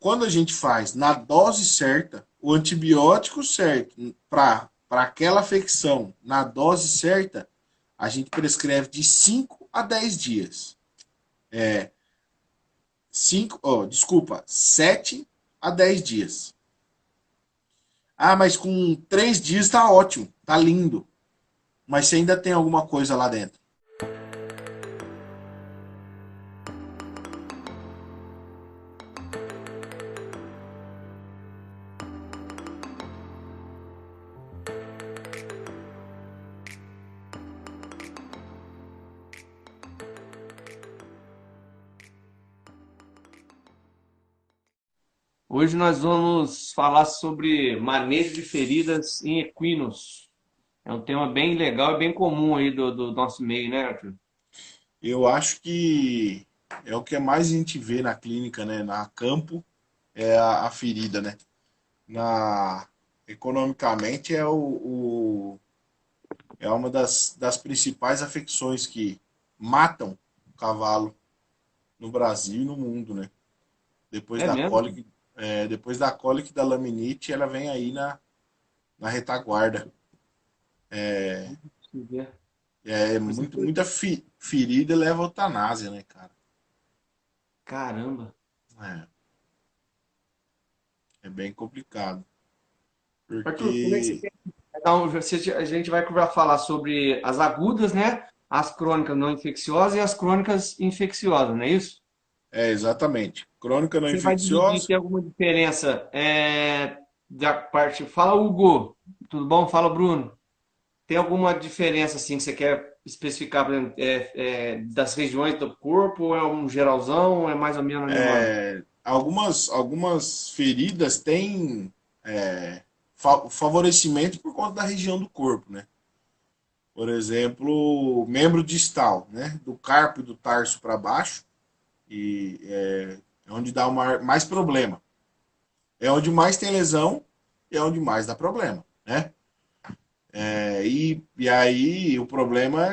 quando a gente faz na dose certa, o antibiótico certo para aquela afecção, na dose certa, a gente prescreve de 5 a 10 dias. 7 a 10 dias. Ah, mas com 3 dias tá ótimo, tá lindo. Mas você ainda tem alguma coisa lá dentro. Hoje nós vamos falar sobre manejo de feridas em equinos. É um tema bem legal e bem comum aí do nosso meio, né, Arthur? Eu acho que é o que mais a gente vê na clínica, né? Na campo, é a ferida, né? Na, economicamente é uma das principais afecções que matam o cavalo no Brasil e no mundo, né? Depois É da mesmo? cólica, depois da cólica e da laminite, ela vem aí na retaguarda. Deixa eu ver. Você foi. Muita ferida leva a eutanásia, né, cara? Caramba. É, é bem complicado. Arthur, como é que você Porque quer? Então, a gente vai falar sobre as agudas, né? As crônicas não infecciosas e as crônicas infecciosas, não é isso? exatamente. Crônica não Você vai dividir, infecciosa. tem alguma diferença da parte. Fala, Hugo. Tudo bom? Fala, Bruno. Tem alguma diferença assim que você quer especificar, por exemplo, das regiões do corpo? Ou é um geralzão? Ou é mais ou menos a mesma? Algumas feridas têm favorecimento por conta da região do corpo, né? Por exemplo, membro distal, né? Do carpo e do tarso para baixo, e é onde dá mais problema. É onde mais tem lesão e é onde mais dá problema, né? E aí o problema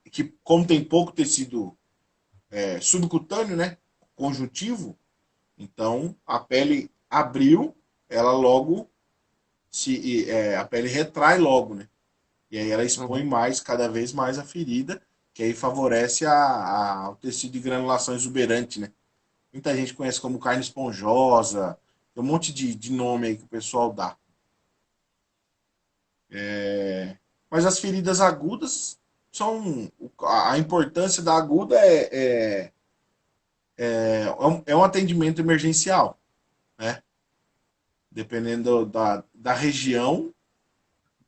é que, como tem pouco tecido subcutâneo, né? Conjuntivo, então a pele abriu, ela logo a pele retrai logo, né? E aí ela expõe Uhum. mais, cada vez mais a ferida, que aí favorece o tecido de granulação exuberante, né? Muita gente conhece como carne esponjosa, tem um monte de nome aí que o pessoal dá. Mas as feridas agudas são. A importância da aguda é um atendimento emergencial, né? Dependendo da região,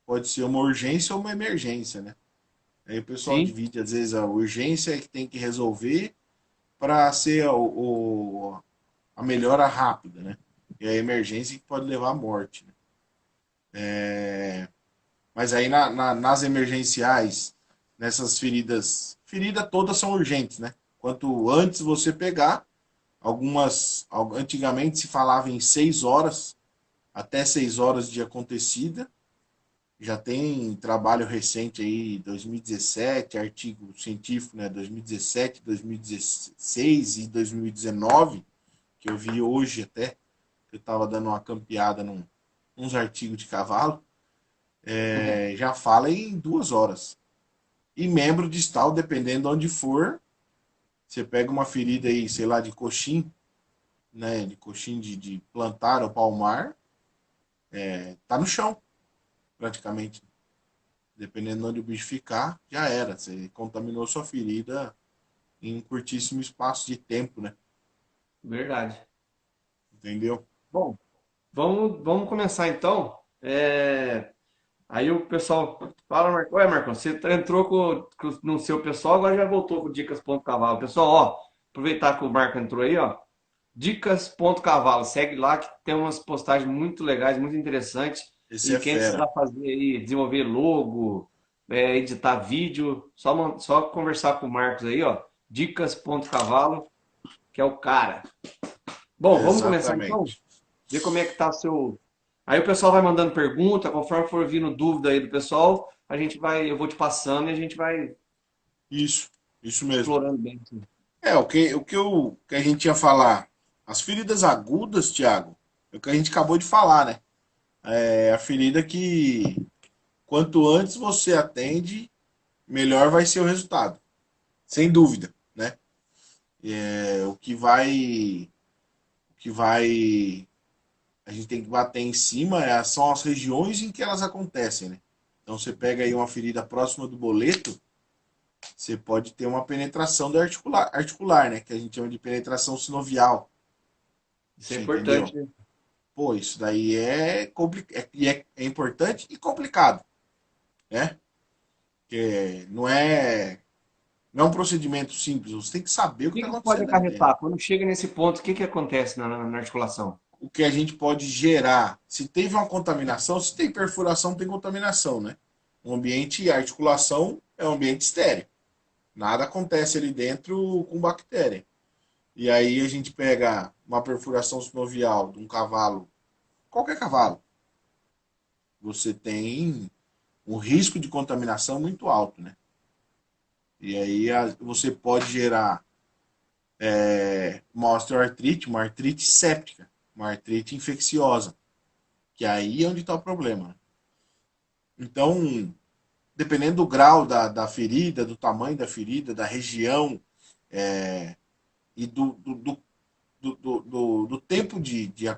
pode ser uma urgência ou uma emergência, né? Aí o pessoal Sim. divide, às vezes, a urgência que tem que resolver para ser a melhora rápida, né? E a emergência que pode levar à morte, né? Mas aí nas emergenciais, nessas feridas todas são urgentes, né? Quanto antes você pegar, antigamente se falava em 6 horas, até 6 horas de acontecida. Já tem trabalho recente aí, 2017, artigo científico, né? 2017, 2016 e 2019, que eu vi hoje até, que eu estava dando uma campeada uns artigos de cavalo, Uhum. já fala em 2 horas. E membro distal, dependendo de onde for, você pega uma ferida aí, sei lá, de coxim, né? De coxim de plantar ou palmar, tá no chão, praticamente. Dependendo de onde o bicho ficar, já era. Você contaminou sua ferida em um curtíssimo espaço de tempo, né? Verdade. Entendeu? Bom, vamos começar então. Aí o pessoal fala, Marcão, ué, Marcão, você entrou no seu pessoal, agora já voltou com Dicas Ponto Cavalo. Pessoal, ó, aproveitar que o Marco entrou aí, ó. Dicas Ponto Cavalo, segue lá que tem umas postagens muito legais, muito interessantes. Esse E é quem fera. precisar fazer aí, desenvolver logo, editar vídeo, só conversar com o Marcos aí, ó. Dicas Ponto Cavalo, que é o cara. Bom, vamos começar então? Exatamente. Ver como é que tá seu. Aí o pessoal vai mandando pergunta, conforme for vindo dúvida aí do pessoal, eu vou te passando e a gente vai Isso mesmo. explorando bem, assim. O que a gente ia falar. As feridas agudas, Thiago, é o que a gente acabou de falar, né? É a ferida que quanto antes você atende, melhor vai ser o resultado. Sem dúvida, né? O que vai a gente tem que bater em cima são as regiões em que elas acontecem, né? Então você pega aí uma ferida próxima do boleto, você pode ter uma penetração do articular, né? Que a gente chama de penetração sinovial. Isso é Você entendeu? importante, né? Pô, isso daí é importante e complicado, né? Porque não é um procedimento simples, você tem que saber o que O está que pode acontecendo ali dentro. acarretar? Quando chega nesse ponto, o que acontece na articulação? O que a gente pode gerar. Se teve uma contaminação, se tem perfuração, tem contaminação, né? O ambiente, a articulação é um ambiente estéreo. Nada acontece ali dentro com bactéria. E aí a gente pega uma perfuração sinovial de um cavalo, qualquer cavalo, você tem um risco de contaminação muito alto, né? E aí você pode gerar uma osteoartrite, uma artrite séptica, uma artrite infecciosa, que aí é onde está o problema, né? Então, dependendo do grau da ferida, do tamanho da ferida, da região e do tempo de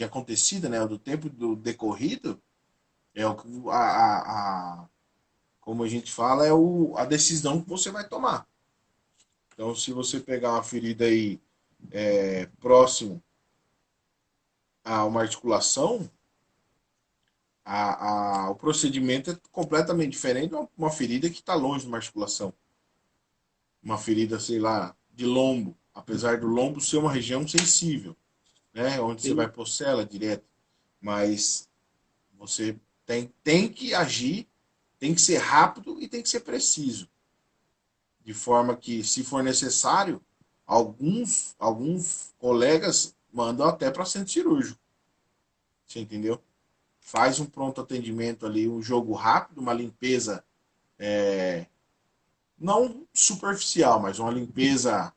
acontecida, né, do tempo do decorrido, é o que como a gente fala, a decisão que você vai tomar. Então, se você pegar uma ferida aí próximo a uma articulação, o procedimento é completamente diferente de uma ferida que está longe de uma articulação. Uma ferida, sei lá, de lombo, apesar do lombo ser uma região sensível, né, onde você vai Sim. pôr cela direto, mas você tem que agir, tem que ser rápido e tem que ser preciso, de forma que, se for necessário, alguns colegas mandam até para centro cirúrgico, você entendeu? Faz um pronto atendimento ali, um jogo rápido, uma limpeza não superficial, mas uma limpeza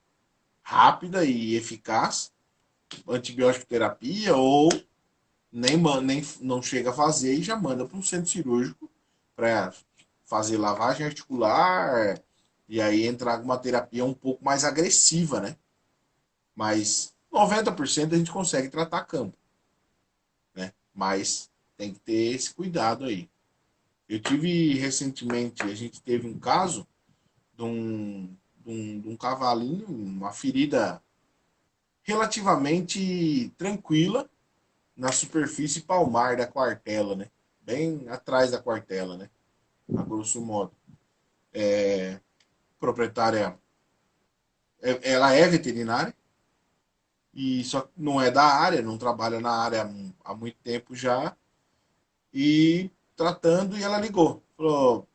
rápida e eficaz, antibiótico terapia, ou nem não chega a fazer e já manda para um centro cirúrgico para fazer lavagem articular e aí entrar com uma terapia um pouco mais agressiva, né? Mas 90% a gente consegue tratar a campo, né? Mas tem que ter esse cuidado aí. Eu tive recentemente, a gente teve um caso de um cavalinho, uma ferida relativamente tranquila na superfície palmar da quartela, né? Bem atrás da quartela, né? A grosso modo. A proprietária, ela é veterinária e só não é da área, não trabalha na área há muito tempo já e tratando e ela ligou, falou,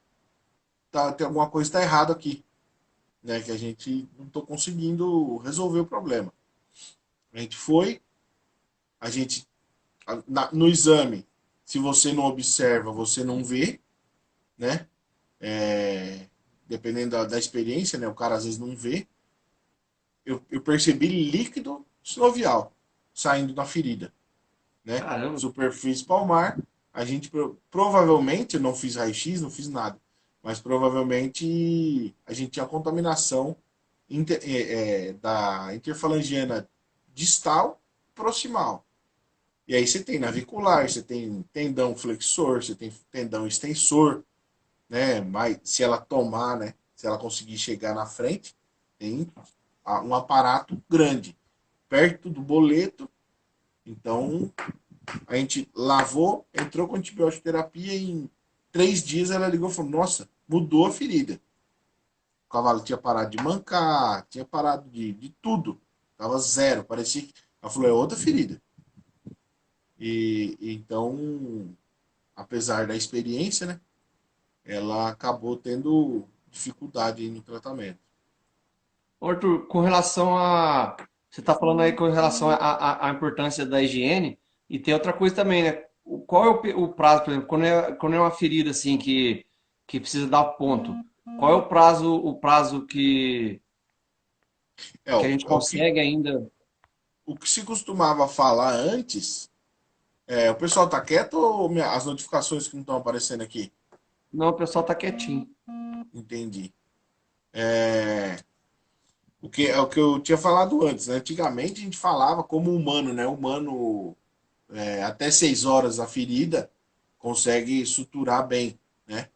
tem alguma coisa está errado aqui, né? Que a gente não estou conseguindo resolver o problema. A gente foi, a gente no exame, se você não observa, você não vê, né? É, dependendo da experiência, né? O cara às vezes não vê. Eu percebi líquido sinovial saindo da ferida, né? Caramba. Superfície palmar, a gente provavelmente, eu não fiz raio-x, não fiz nada, mas provavelmente a gente tinha contaminação da interfalangiana distal proximal. E aí você tem navicular, você tem tendão flexor, você tem tendão extensor, né? Mas se ela tomar, né? Se ela conseguir chegar na frente, tem um aparato grande, perto do boleto. Então, a gente lavou, entrou com antibiótico terapia e em 3 dias ela ligou e falou, nossa, mudou a ferida. O cavalo tinha parado de mancar, tinha parado de tudo. Tava zero, parecia que... Ela falou, é outra ferida. Então, apesar da experiência, né, ela acabou tendo dificuldade no tratamento. Arthur, com relação a. Você está falando aí com relação à importância da higiene, e tem outra coisa também, né? Qual é o prazo, por exemplo, quando é uma ferida assim que precisa dar ponto? Qual é o prazo que É a o, gente é o que consegue ainda? o que se costumava falar antes, o pessoal tá quieto ou as notificações que não estão aparecendo aqui? Não, o pessoal tá quietinho. Entendi. É, é o que eu tinha falado antes, né? Antigamente a gente falava como humano, né? Humano, até 6 horas a ferida consegue suturar bem, né?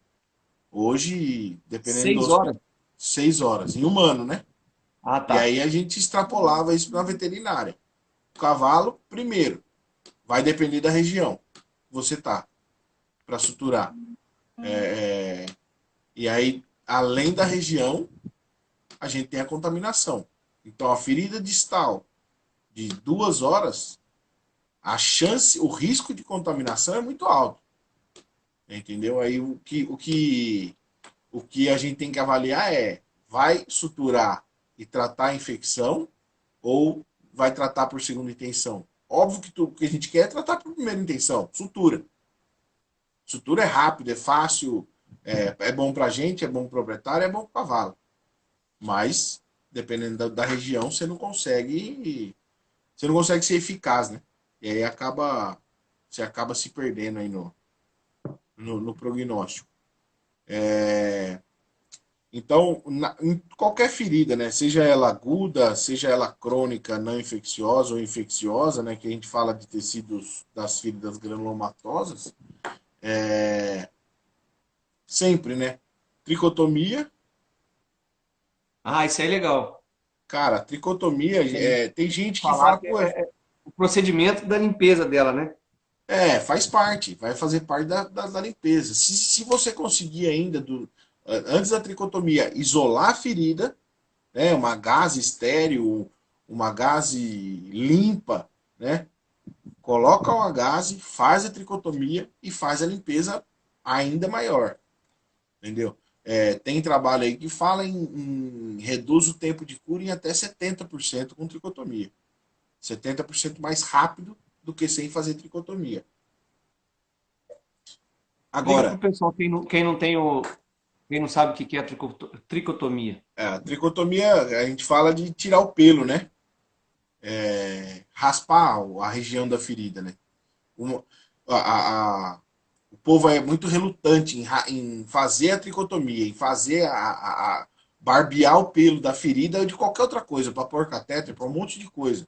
Hoje, dependendo do Seis hospital, horas? 6 horas. Em humano, né? Ah, E tá. aí a gente extrapolava isso para a veterinária. O cavalo, primeiro, vai depender da região que você tá para suturar. E aí, além da região, a gente tem a contaminação. Então, a ferida distal de 2 horas, a chance, o risco de contaminação é muito alto. Entendeu? Aí o que a gente tem que avaliar é: vai suturar e tratar a infecção ou vai tratar por segunda intenção? Óbvio que o que a gente quer é tratar por primeira intenção, sutura. Sutura é rápido, é fácil, é bom para a gente, é bom para o proprietário, é bom para o cavalo. Mas, dependendo da região, você não consegue ser eficaz, né? E aí você acaba se perdendo aí no prognóstico. Então, em qualquer ferida, né? Seja ela aguda, seja ela crônica, não infecciosa ou infecciosa, né? Que a gente fala de tecidos das feridas granulomatosas, sempre, né? Tricotomia, Ah, isso aí é legal. cara, tricotomia, Aí, tem gente que falar fala, que pô, é o procedimento da limpeza dela, né? faz parte, vai fazer parte da limpeza. Se você conseguir ainda, antes da tricotomia, isolar a ferida, né? Uma gaze estéreo, uma gaze limpa, né? Coloca uma gaze, faz a tricotomia e faz a limpeza ainda maior, entendeu? Tem trabalho aí que fala em reduz o tempo de cura em até 70% com tricotomia. 70% mais rápido do que sem fazer tricotomia. Explica pro Agora, pessoal quem não sabe o que que é tricotomia. a tricotomia, a gente fala de tirar o pelo, né? Raspar a região da ferida, né? Uma- o povo é muito relutante em fazer a tricotomia, em fazer barbear o pelo da ferida ou de qualquer outra coisa, para pôr catéter, para um monte de coisa.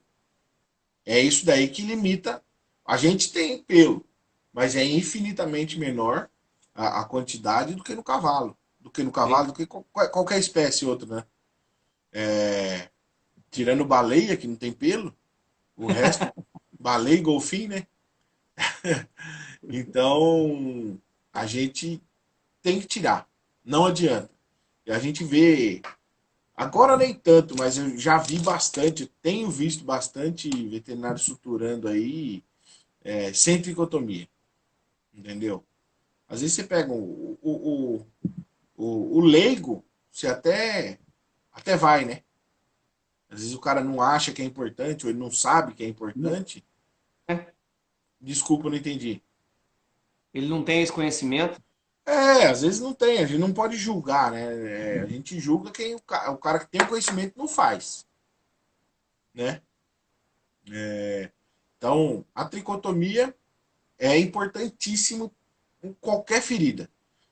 É isso daí que limita. A gente tem pelo, mas é infinitamente menor a quantidade do que no cavalo. Do que no cavalo, Sim. do que qualquer espécie outra, né? Tirando baleia, que não tem pelo, o resto, baleia e golfinho, né? Então, a gente tem que tirar. Não adianta. E a gente vê. Agora nem tanto, mas eu já vi bastante, tenho visto bastante veterinário suturando aí sem tricotomia. Entendeu? Às vezes você pega o leigo, você até vai, né? Às vezes o cara não acha que é importante, ou ele não sabe que é importante. É, Desculpa, eu não entendi. ele não tem esse conhecimento. Às vezes não tem, a gente não pode julgar, né? A gente julga quem o cara que tem o conhecimento não faz, né? Então, a tricotomia é importantíssimo em qualquer ferida,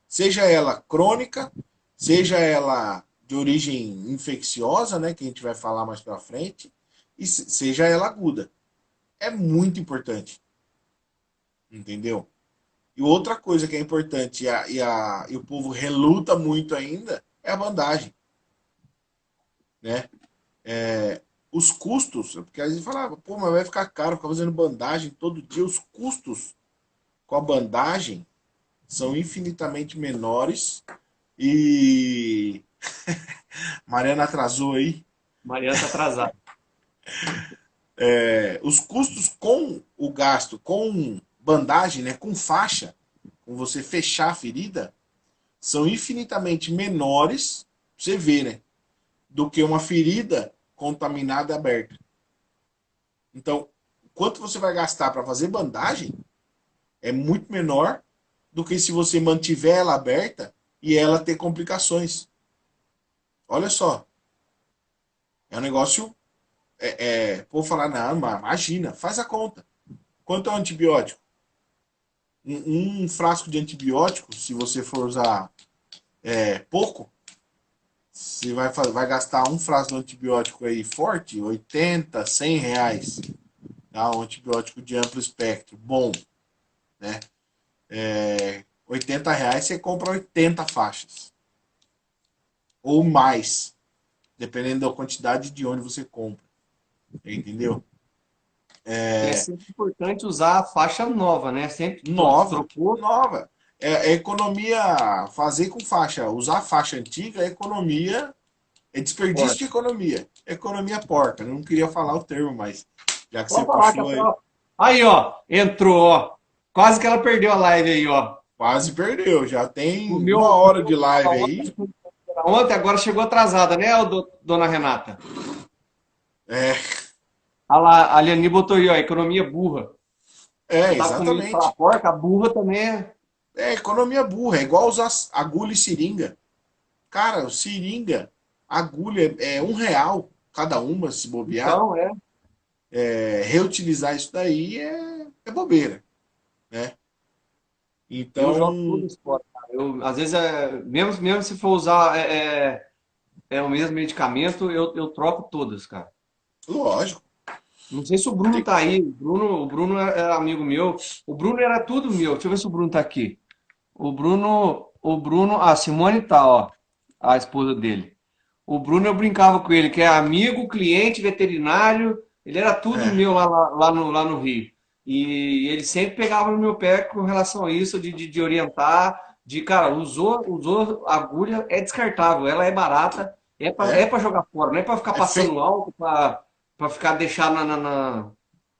seja ela crônica, seja ela de origem infecciosa, né, que a gente vai falar mais para frente, e seja ela aguda. É muito importante, entendeu? E outra coisa que é importante e o povo reluta muito ainda é a bandagem, né? Os custos, porque às vezes falava, pô, mas vai ficar caro ficar fazendo bandagem todo dia. Os custos com a bandagem são infinitamente menores. E Mariana atrasou aí. Mariana tá atrasada. Os custos com o gasto com bandagem, né, com faixa, com você fechar a ferida, são infinitamente menores, você vê, né, do que uma ferida contaminada aberta. Então, quanto você vai gastar para fazer bandagem é muito menor do que se você mantiver ela aberta e ela ter complicações. Olha só, é um negócio Vou falar, não, mas imagina, faz a conta. Quanto é um antibiótico? Um frasco de antibiótico, se você for usar pouco, você vai gastar um frasco de antibiótico aí forte, 80, 100 reais. Tá? Um antibiótico de amplo espectro, bom, né? 80 reais você compra 80 faixas. Ou mais, dependendo da quantidade de onde você compra. Entendeu? E é sempre importante usar a faixa nova, né? Sempre Nova, trocou, nova. Economia, fazer com faixa, usar faixa antiga é economia, é desperdício de porta. economia. Economia porca. Eu não queria falar o termo, mas já que você Pode falar que a puxou aí, prova. Aí, ó, entrou, ó. Quase que ela perdeu a live aí, ó. quase perdeu. Já O tem uma meu, o hora de meu live ontem, aí. ontem, agora chegou atrasada, né, dona Renata? É, A lá, a Liani botou aí, ó, economia burra. Você tá com medo de falar exatamente. porca, a burra também é. É economia burra, é igual usar agulha e seringa. Cara, seringa, agulha é R$ 1 cada uma, se bobear. Então, é. Reutilizar isso daí é bobeira, né? Eu jogo Então, tudo isso fora, cara. Eu, às vezes, mesmo se for usar o mesmo medicamento, eu troco todas, cara. lógico. Não sei se o Bruno Tem- tá aí. O Bruno é amigo meu. O Bruno era tudo meu. Deixa eu ver se o Bruno tá aqui. A Simone tá, ó, a esposa dele. O Bruno eu brincava com ele, que é amigo, cliente, veterinário, ele era tudo é, meu lá no Rio. E ele sempre pegava no meu pé com relação a isso, de orientar, cara, usou agulha, é descartável, ela é barata, é é, pra jogar fora, não é pra ficar é passando feito. álcool, pra ficar deixar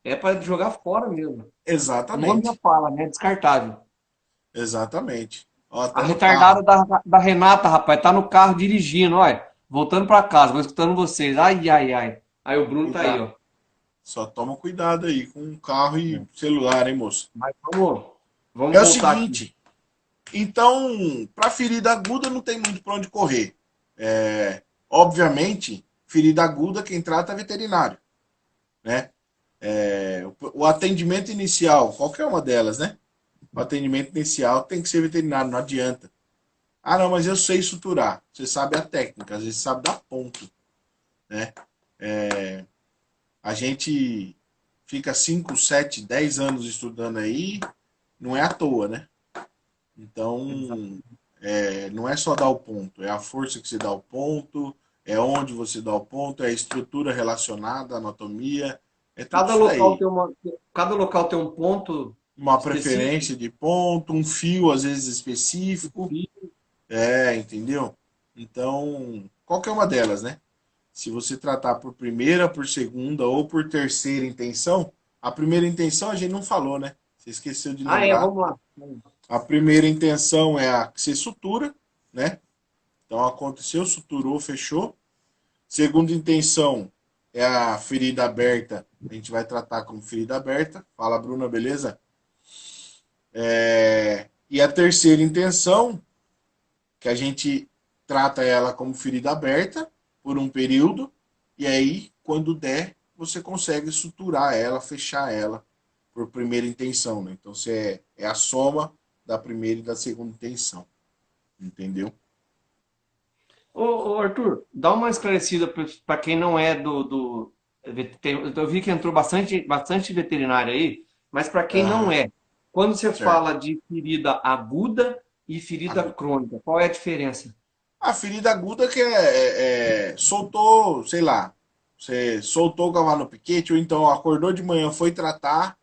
é pra jogar fora mesmo. O nome já Exatamente. fala, né? Descartável. Exatamente. Ó, A até no retardada carro. da Renata, rapaz, tá no carro dirigindo, olha. Voltando pra casa, vou escutando vocês. Ai, ai, ai. Aí o Bruno tá aí, Cuidado. ó. Só toma cuidado aí com carro e celular, hein, moço? Mas vamos É o voltar aqui. seguinte, então, para ferida aguda não tem muito para onde correr. Obviamente, ferida aguda quem trata é veterinário, né? O atendimento inicial, qualquer uma delas, né? O atendimento inicial tem que ser veterinário, não adianta. Ah, não, mas eu sei suturar. Você sabe a técnica, às vezes sabe dar ponto, né? A gente fica 5, 7, 10 anos estudando aí, não é à toa, né? Então, Exato. não é só dar o ponto, é a força que você dá o ponto, é onde você dá o ponto, é a estrutura relacionada, a anatomia, é tudo Cada isso local daí. tem cada local tem um ponto Uma específico. preferência de ponto, um fio às vezes específico, entendeu? Então, qualquer uma delas, né? Se você tratar por primeira, por segunda ou por terceira intenção, a primeira intenção a gente não falou, né? Você esqueceu de Ah, é, lembrar. vamos lá. A primeira intenção é a que você sutura, né? Então aconteceu, suturou, fechou. Segunda intenção é a ferida aberta. A gente vai tratar como ferida aberta. Fala, Bruna, beleza? E a terceira intenção, que a gente trata ela como ferida aberta por um período. E aí, quando der, você consegue suturar ela, fechar ela por primeira intenção. Né? Então, você é a soma da primeira e da segunda intenção. Entendeu? Ô, Arthur, dá uma esclarecida para quem não é eu vi que entrou bastante veterinário aí, mas para quem não Aham, é, quando você certo. fala de ferida aguda e ferida Agudo. crônica, qual é a diferença? A ferida aguda que soltou, sei lá, você soltou o cavalo no piquete, ou então acordou de manhã, foi tratar.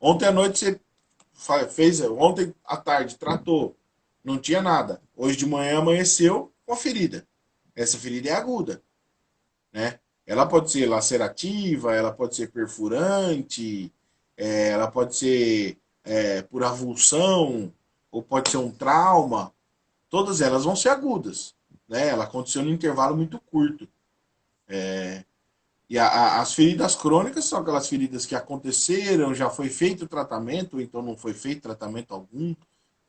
Ontem à noite você fez, ontem à tarde tratou, não tinha nada. Hoje de manhã amanheceu com a ferida. Essa ferida é aguda, né? Ela pode ser lacerativa, ela pode ser perfurante, ela pode ser por avulsão, ou pode ser um trauma. Todas elas vão ser agudas, né? Ela aconteceu num intervalo muito curto. E as feridas crônicas são aquelas feridas que aconteceram, já foi feito o tratamento, ou então não foi feito tratamento algum,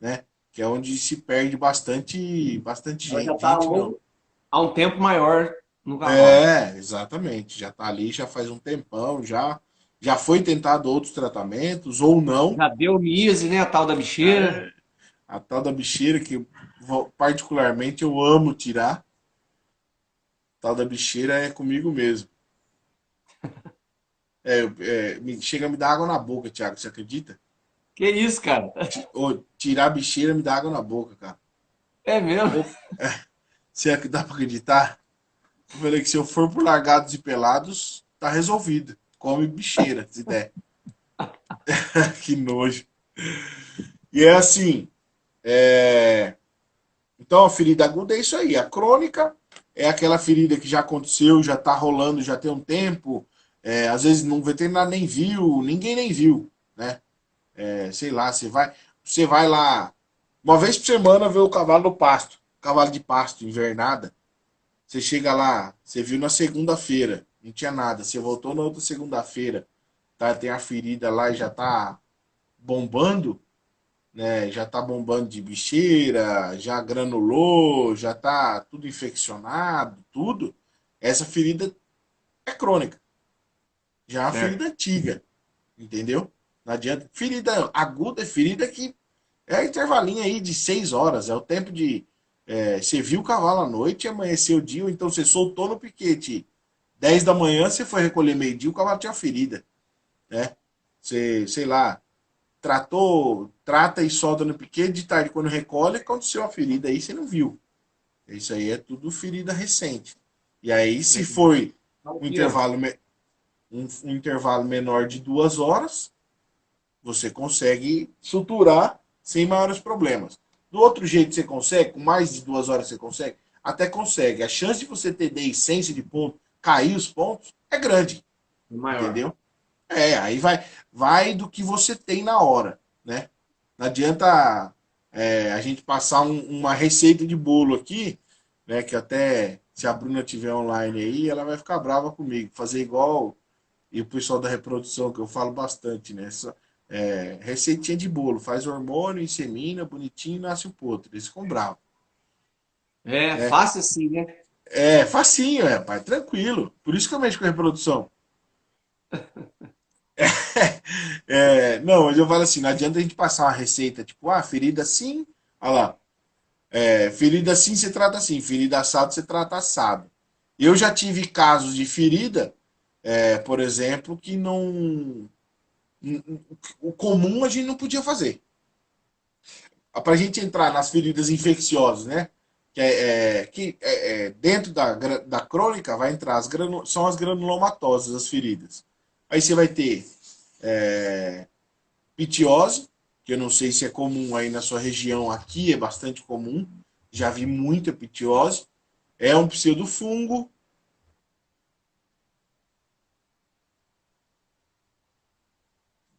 né? Que é onde se perde bastante Ela já está gente, não. há um tempo maior. no cavalo. É, exatamente. Já tá ali, já faz um tempão, já foi tentado outros tratamentos ou não. Já deu mise, né? A tal da bicheira. A tal da bicheira que particularmente eu amo tirar. A tal da bicheira é comigo mesmo. Chega a me dar água na boca, Thiago, você acredita? Que isso, cara? Tirar a bicheira me dá água na boca, cara. É mesmo? Ou, será que dá pra acreditar? Eu falei que se eu for por largados e pelados, tá resolvido. Come bicheira, se der. Que nojo. E é assim, é... então a ferida aguda é isso aí. A crônica é aquela ferida que já aconteceu, já tá rolando, já tem um tempo. Às vezes não veterinário nem viu, ninguém nem viu, né? Sei lá, você vai lá uma vez por semana ver o cavalo no pasto, cavalo de pasto, invernada. Você chega lá, você viu na segunda-feira, não tinha nada. Você voltou na outra segunda-feira, tá, tem a ferida lá e já tá bombando, né? Já tá bombando de bicheira, já granulou, já tá tudo infeccionado, tudo. Essa ferida é crônica, já é uma ferida Certo. antiga, entendeu? Não adianta. Ferida aguda é ferida que é intervalinho aí de 6 horas, é o tempo de. Você viu o cavalo à noite, amanheceu o dia, ou então você soltou no piquete 10 da manhã, você foi recolher meio-dia, o cavalo tinha ferida, né? Você, sei lá, trata e solta no piquete, de tarde quando recolhe, aconteceu a ferida aí, você não viu. Isso aí é tudo ferida recente. E aí, se foi um Sabia. intervalo, um intervalo menor de 2 horas, você consegue suturar sem maiores problemas. Do outro jeito você consegue, com mais de 2 horas você consegue, até consegue. A chance de você ter deiscência de ponto, cair os pontos, é grande, Maior. entendeu? Aí vai do que você tem na hora, né? Não adianta a gente passar uma receita de bolo aqui, né? Que até se a Bruna tiver online aí, ela vai ficar brava comigo. Fazer igual e o pessoal da reprodução, que eu falo bastante, né? Receitinha de bolo, faz hormônio, insemina, bonitinho, nasce o potro. Eles ficam bravos, É né? fácil assim, né? Facinho, pai, tranquilo. Por isso que eu mexo com reprodução. Não, mas eu falo assim, não adianta a gente passar uma receita, tipo, ferida assim, olha lá, ferida assim você trata assim, ferida assado você trata assado. Eu já tive casos de ferida, por exemplo, que não. O comum a gente não podia fazer. Para a gente entrar nas feridas infecciosas, né? Dentro da crônica vai entrar são as granulomatosas, as feridas. Aí você vai ter pitiose, que eu não sei se é comum aí na sua região, aqui é bastante comum, já vi muita pitiose. É um pseudofungo,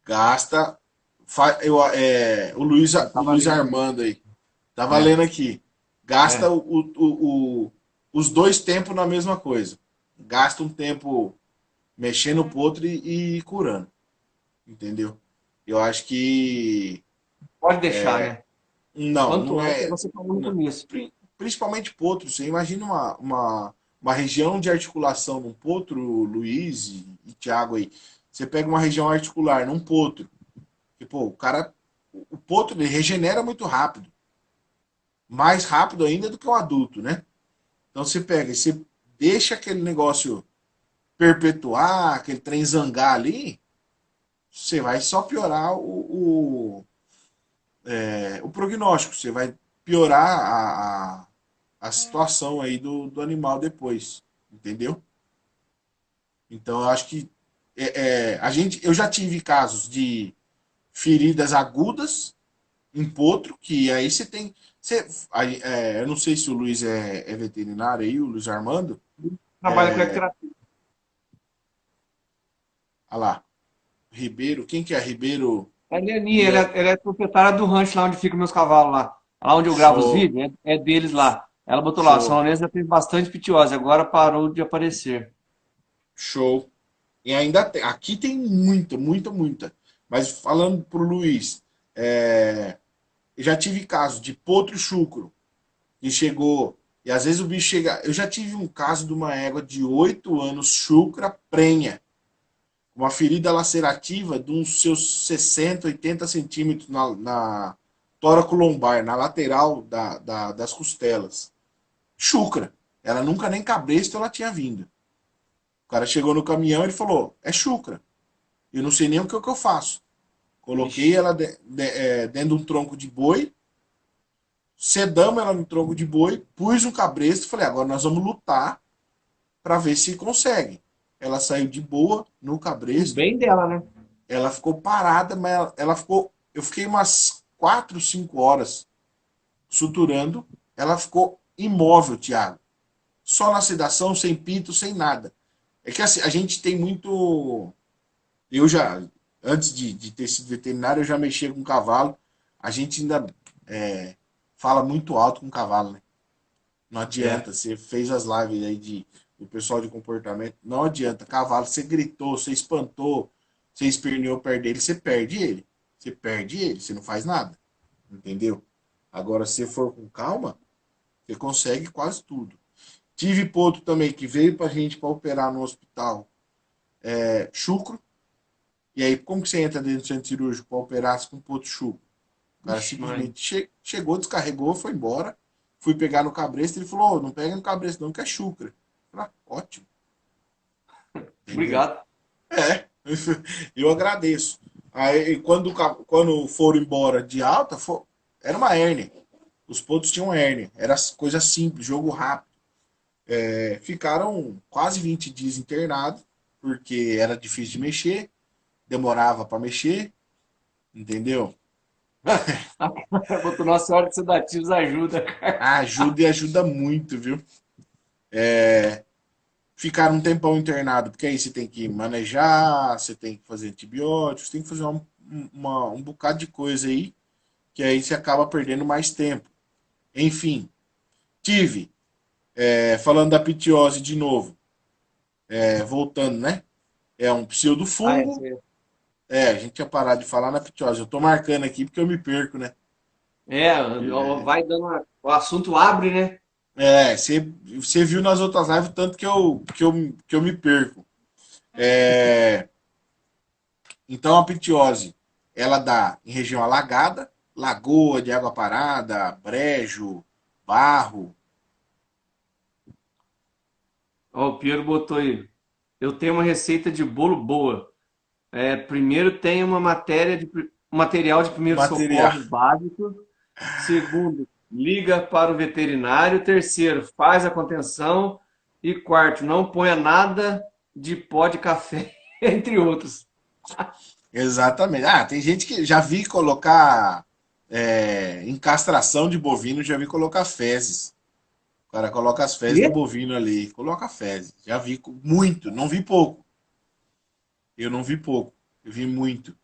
gasta. Eu O tava Luiz lendo aqui. Armando aí, tá valendo É, aqui. Gasta é. os dois tempos na mesma coisa. Gasta um tempo mexendo pro outro e curando. Entendeu? Eu acho que. Pode deixar, né? Não, Quanto não antes é. você falou no Não, começo. principalmente potro. Você imagina uma região de articulação num potro, Luiz e Thiago aí. Você pega uma região articular num potro. Que, pô, o cara. O potro ele regenera muito rápido. Mais rápido ainda do que um adulto, né? Então você pega e você deixa aquele negócio perpetuar, aquele trem zangar ali, você vai só piorar o prognóstico, você vai piorar a situação aí do animal depois, entendeu? Então eu acho que eu já tive casos de feridas agudas em potro, que aí você tem. Eu não sei se o Luiz é veterinário aí, o Luiz Armando. Trabalha com ecterapia. Olha lá, Ribeiro, quem que é Ribeiro? A Elianinha, Lia ela é proprietária do rancho lá onde ficam meus cavalos lá. Lá onde eu gravo os Show, vídeos, é deles lá. Ela botou lá, São show, Lourenço já teve bastante pitiose, agora parou de aparecer. show. E ainda tem, aqui tem muita, muita, muita. Mas falando pro Luiz, eu já tive caso de potro chucro que chegou. E às vezes o bicho chega. Eu já tive um caso de uma égua de 8 anos, chucra, prenha. Uma ferida lacerativa de uns seus 60, 80 centímetros na tóraco-lombar, na lateral das costelas. Chucra. Ela nunca nem cabresto ela tinha vindo. O cara chegou no caminhão e ele falou: é chucra. Eu não sei nem o que eu faço. Coloquei Ixi, ela dentro de um tronco de boi, sedamos ela no tronco de boi, pus um cabresto e falei: agora nós vamos lutar para ver se consegue. Ela saiu de boa no o cabresto, bem dela, né? ela ficou parada, mas ela ficou. Eu fiquei umas 4, 5 horas suturando, ela ficou imóvel, Thiago. Só na sedação, sem pinto, sem nada. É que assim, a gente tem muito. Eu já, antes de ter sido veterinário, eu já mexia com cavalo. A gente ainda fala muito alto com cavalo, né? Não É. adianta. Você fez as lives aí do pessoal de comportamento. Não adianta. Cavalo, você gritou, você espantou, você esperneou perto dele, você perde ele. Você perde ele, você não faz nada. Entendeu? Agora, se for com calma, você consegue quase tudo. Tive ponto também que veio pra gente para operar no hospital chucro. E aí, como que você entra dentro do centro cirúrgico para operar com ponto chucro? O cara Ixi, mãe. simplesmente chegou, descarregou, foi embora. Fui pegar no cabresto, ele falou: oh, não pega no cabresto, não, que é chucra. Eu falei, ótimo, entendeu? Obrigado. É, eu agradeço. Aí, quando foram embora de alta, era uma hérnia. Os pontos tinham hérnia. Era coisa simples, jogo rápido. Ficaram quase 20 dias internados, porque era difícil de mexer, demorava para mexer, entendeu? Botou Nossa Senhora de Sedativos ajuda. Ajuda e ajuda muito, viu? Ficar um tempão internado, porque aí você tem que manejar, você tem que fazer antibióticos, tem que fazer um bocado de coisa aí, que aí você acaba perdendo mais tempo. Enfim, tive, falando da pitiose de novo, voltando, né? É um Ah, é, pseudofungo. A gente tinha parado de falar na pitiose. Eu tô marcando aqui porque eu me perco, né? vai dando. O assunto abre, né? Você viu nas outras lives o tanto que eu me perco. É, então a pitiose, ela dá em região alagada, lagoa de água parada, brejo, barro. Ó, o Piero botou aí. Eu tenho uma receita de bolo boa. Primeiro tem uma um material de primeiro Material. socorro básico. Segundo, liga para o veterinário. Terceiro, faz a contenção. E quarto, não ponha nada de pó de café, entre outros. Exatamente. Tem gente que já vi colocar em castração de bovino, já vi colocar fezes. O cara coloca as fezes do E bovino ali, coloca fezes. Já vi muito, não vi pouco. Eu não vi pouco, eu vi muito.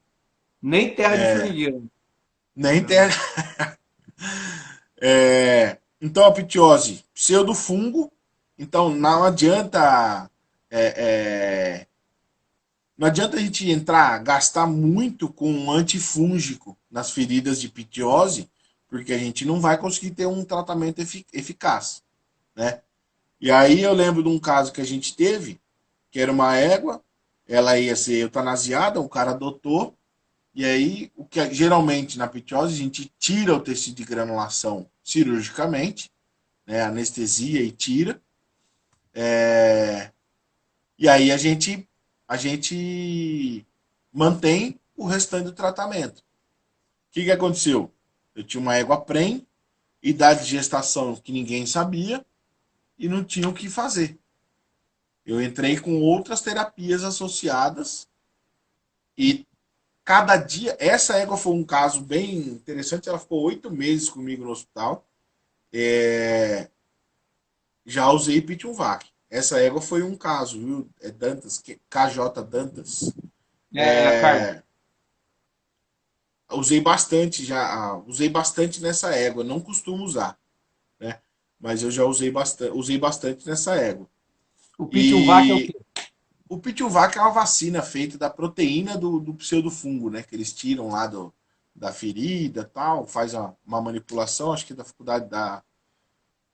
nem terra de formigueiro. Nem tem. Então a pitiose, pseudofungo. Então não adianta. é, é, não adianta a gente entrar, gastar muito com um antifúngico nas feridas de pitiose, porque a gente não vai conseguir ter um tratamento eficaz, né? E aí eu lembro de um caso que a gente teve, que era uma égua, ela ia ser eutanasiada, um cara adotou, e aí o que geralmente na pitiose a gente tira o tecido de granulação cirurgicamente, né, anestesia e tira, e aí a gente mantém o restante do tratamento. O que aconteceu? Eu tinha uma égua prenhe, idade de gestação que ninguém sabia e não tinha o que fazer. Eu entrei com outras terapias associadas e cada dia. Essa égua foi um caso bem interessante. Ela ficou 8 meses comigo no hospital. É, já usei Pitunvac. Essa égua foi um caso, viu? É Dantas, KJ Dantas. É a carne. Usei bastante já, usei bastante nessa égua. Não costumo usar, né? Mas eu já usei bastante nessa égua. O Pitunvac é o quê? E o Pitunvac é uma vacina feita da proteína do pseudofungo, né? Que eles tiram lá da ferida, tal, faz uma manipulação, acho que da faculdade da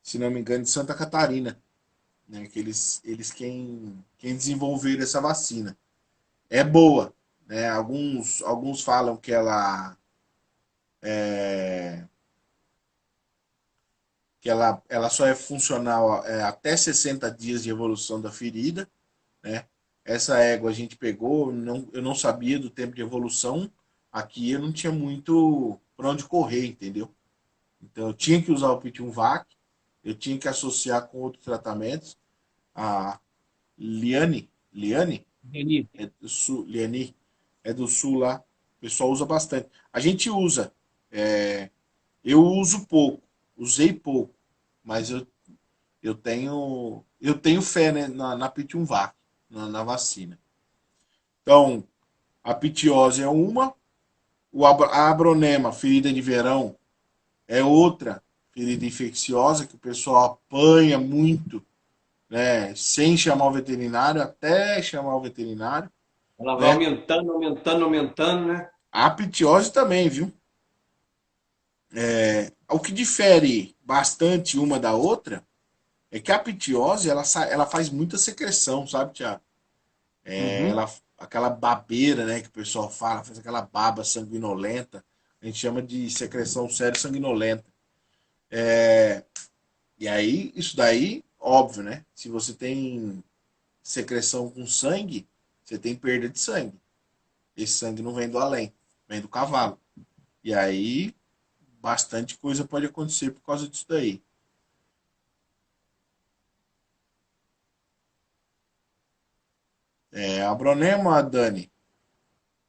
se não me engano, de Santa Catarina, né? Que eles quem desenvolveram essa vacina. É boa, né? Alguns falam que ela só é funcional até 60 dias de evolução da ferida, né? Essa égua a gente pegou, não, eu não sabia do tempo de evolução, aqui eu não tinha muito para onde correr, entendeu? Então eu tinha que usar o Pitunvac, eu tinha que associar com outros tratamentos. A Liane Reni. é do sul, Liani é do sul lá, o pessoal usa bastante. A gente usa, é, eu uso pouco, usei pouco, mas eu tenho fé, né, na Pitunvac, na vacina. Então, a pitiose é uma, a abronema, ferida de verão, é outra ferida infecciosa que o pessoal apanha muito, né, sem chamar o veterinário, até chamar o veterinário, Ela vai né? aumentando, aumentando, aumentando, né? A pitiose também, viu? O que difere bastante uma da outra é que a pitiose ela faz muita secreção, sabe, Tiago? Uhum. Aquela babeira, né, que o pessoal fala, faz aquela baba sanguinolenta, a gente chama de secreção séria sanguinolenta. E aí, isso daí, óbvio, né? Se você tem secreção com sangue, você tem perda de sangue. Esse sangue não vem do além, vem do cavalo. E aí, bastante coisa pode acontecer por causa disso daí. A Bronema, Dani,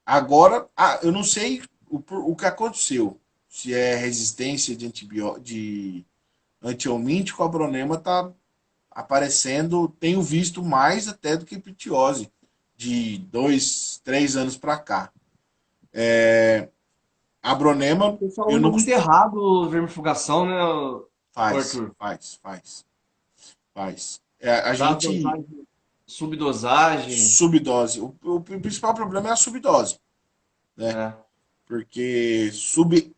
agora, eu não sei o que aconteceu. Se é resistência de antiomíntico, a Bronema está aparecendo, tenho visto mais até do que pitiose, de 2, 3 anos para cá. A O Bronema, pessoal eu usa não muito costumo. errado vermifugação, né, ô Faz, Arthur? faz, faz, faz. A Dá gente dosagem, subdosagem. subdose. O principal problema é a subdose, né? É. Porque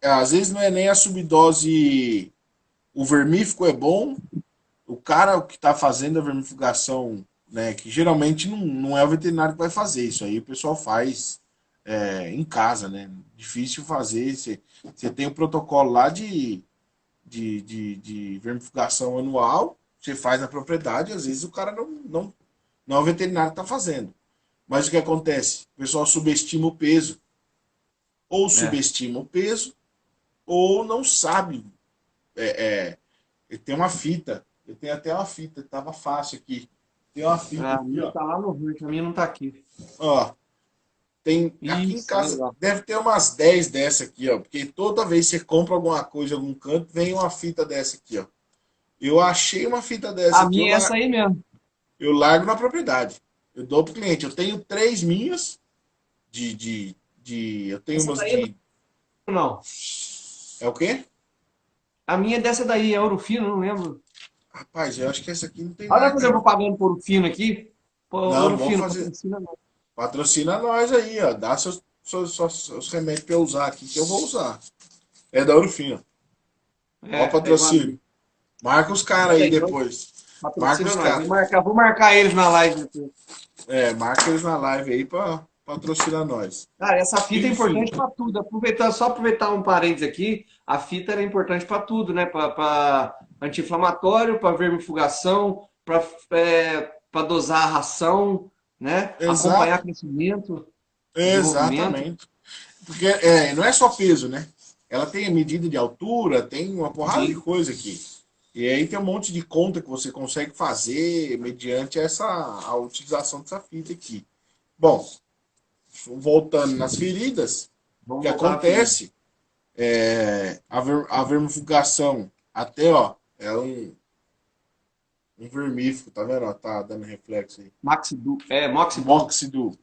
às vezes não é nem a subdose. O vermífugo é bom, o cara que está fazendo a vermifugação, né, que geralmente não é o veterinário que vai fazer isso aí, o pessoal faz em casa, né? Difícil fazer. Você tem o protocolo lá de vermifugação anual, você faz na propriedade, às vezes o cara não é o veterinário que está fazendo. Mas o que acontece? O pessoal subestima o peso. Ou É. subestima o peso, ou não sabe. Tem uma fita. Eu tenho até uma fita, tava fácil aqui. Tem uma fita A aqui, minha ó. tá lá no rancho, a minha não tá aqui. Ó, tem aqui em Isso, casa legal. deve ter umas 10 dessa aqui, ó, porque toda vez que você compra alguma coisa em algum canto, vem uma fita dessa aqui, ó. Eu achei uma fita dessa A aqui, minha é essa aí mesmo. eu largo na propriedade. Eu dou pro cliente. Eu tenho três minhas eu tenho Essa umas daí é do de. não. É o quê? A minha é dessa daí, é ouro fino, não lembro. Rapaz, eu acho que essa aqui não tem Olha fazer marca, eu não. vou pagando por ouro fino aqui. Pô, Não, ouro vamos fino, fazer. patrocina não. Patrocina nós aí, ó. Dá seus remédios pra eu usar aqui, que eu vou usar. É da Ouro Fino. Ó o É igual a patrocínio. minha. Marca os caras Isso aí aí, então, depois. Marca patrocina os nós. caras. Vou marcar eles na live depois. Marca eles na live aí pra patrocinar nós. Cara, essa fita é Enfim, importante para tudo. Só aproveitar um parênteses aqui, a fita era importante para tudo, né? Para anti-inflamatório, para vermifugação, para dosar a ração, né? Acompanhar exato. crescimento, desenvolvimento. Exatamente. Porque não é só peso, né? Ela tem a medida de altura, tem uma porrada de Sim. coisa aqui. E aí tem um monte de conta que você consegue fazer mediante a utilização dessa fita aqui. Bom, voltando nas feridas, o Vamos que voltar à ferida. acontece a vermifugação até, ó, é um vermífugo, tá vendo? Ó, tá dando reflexo aí. Moxidu. Moxidu.